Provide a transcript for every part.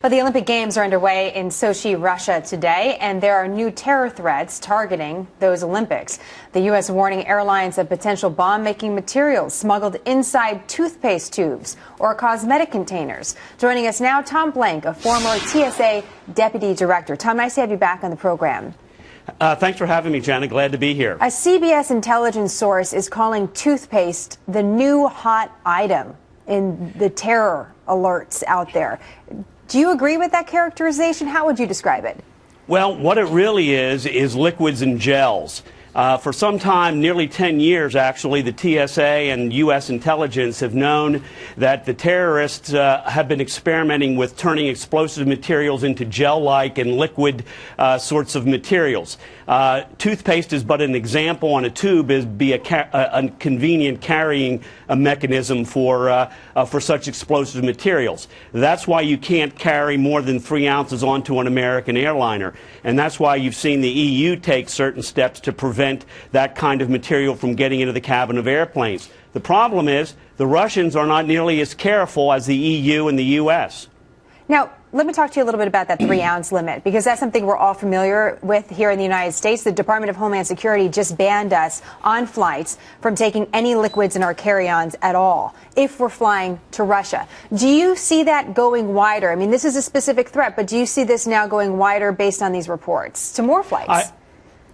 But the Olympic Games are underway in Sochi, Russia today, and there are new terror threats targeting those Olympics. The U.S. warning airlines of potential bomb-making materials smuggled inside toothpaste tubes or cosmetic containers. Joining us now, Tom Blank, a former TSA deputy director. Tom, nice to have you back on the program. Thanks for having me, Janet. Glad to be here. A CBS intelligence source is calling toothpaste the new hot item in the terror alerts out there. Do you agree with that characterization? How would you describe it? Well, what it really is liquids and gels. For some time, nearly 10 years actually, the TSA and U.S. intelligence have known that the terrorists have been experimenting with turning explosive materials into gel-like and liquid sorts of materials. Toothpaste is but an example on a tube, is a convenient carrying mechanism for such explosive materials. That's why you can't carry more than 3 ounces onto an American airliner. And that's why you've seen the EU take certain steps to prevent that kind of material from getting into the cabin of airplanes. The problem is the Russians are not nearly as careful as the EU and the U.S. Now, let me talk to you a little bit about that 3-ounce limit, because that's something we're all familiar with here in the United States. The Department of Homeland Security just banned us on flights from taking any liquids in our carry-ons at all if we're flying to Russia. Do you see that going wider? I mean, this is a specific threat, but do you see this now going wider based on these reports to more flights?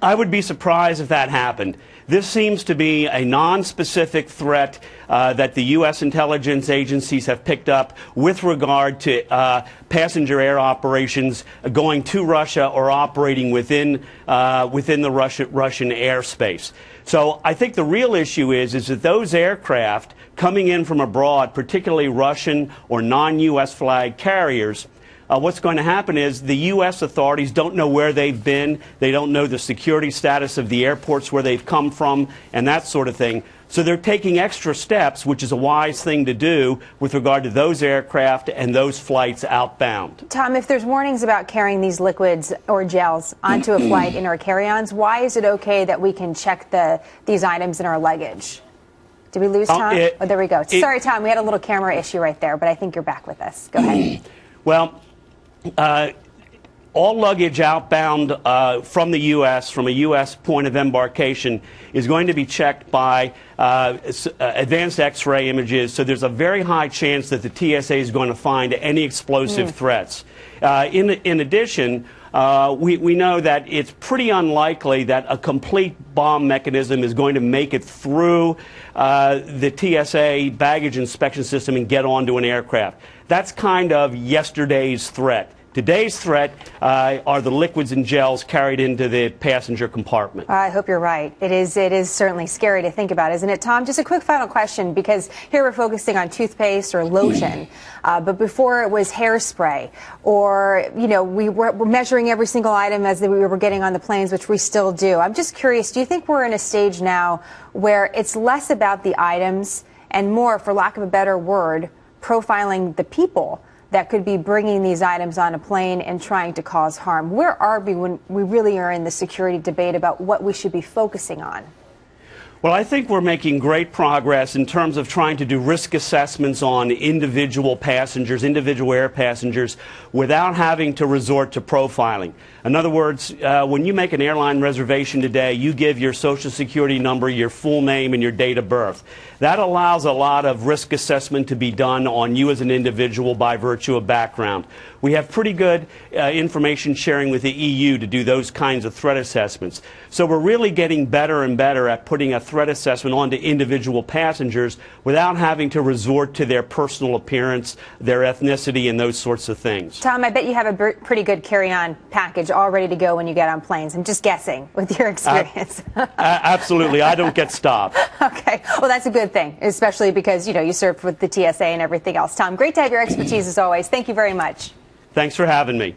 I would be surprised if that happened. This seems to be a non-specific threat that the U.S. intelligence agencies have picked up with regard to passenger air operations going to Russia or operating within the Russian airspace. So I think the real issue is that those aircraft coming in from abroad, particularly Russian or non-U.S. flag carriers, what's going to happen is the U.S. authorities don't know where they've been. They don't know the security status of the airports where they've come from and that sort of thing. So they're taking extra steps, which is a wise thing to do with regard to those aircraft and those flights outbound. Tom, if there's warnings about carrying these liquids or gels onto a flight in our carry-ons, why is it okay that we can check these items in our luggage? Did we lose Tom? Oh, there we go. Sorry, Tom, we had a little camera issue right there, but I think you're back with us. Go ahead. Well, all luggage outbound from the U.S., from a U.S. point of embarkation, is going to be checked by advanced X-ray images, so there's a very high chance that the TSA is going to find any explosive threats. In addition, we know that it's pretty unlikely that a complete bomb mechanism is going to make it through the TSA baggage inspection system and get onto an aircraft. That's kind of yesterday's threat. Today's threat are the liquids and gels carried into the passenger compartment. I hope you're right. It is certainly scary to think about, isn't it, Tom? Just a quick final question, because here we're focusing on toothpaste or lotion, but before it was hairspray, or, you know, we're measuring every single item as we were getting on the planes, which we still do. I'm just curious, do you think we're in a stage now where it's less about the items and more, for lack of a better word, profiling the people that could be bringing these items on a plane and trying to cause harm? Where are we when we really are in the security debate about what we should be focusing on? Well, I think we're making great progress in terms of trying to do risk assessments on individual passengers, individual air passengers, without having to resort to profiling. In other words, when you make an airline reservation today, you give your Social Security number, your full name, and your date of birth. That allows a lot of risk assessment to be done on you as an individual by virtue of background. We have pretty good information sharing with the EU to do those kinds of threat assessments. So we're really getting better and better at putting a threat assessment onto individual passengers without having to resort to their personal appearance, their ethnicity, and those sorts of things. Tom, I bet you have a pretty good carry-on package all ready to go when you get on planes. I'm just guessing with your experience. Absolutely. I don't get stopped. Okay. Well, that's a good thing, especially because, you know, you served with the TSA and everything else. Tom, great to have your expertise as always. Thank you very much. Thanks for having me.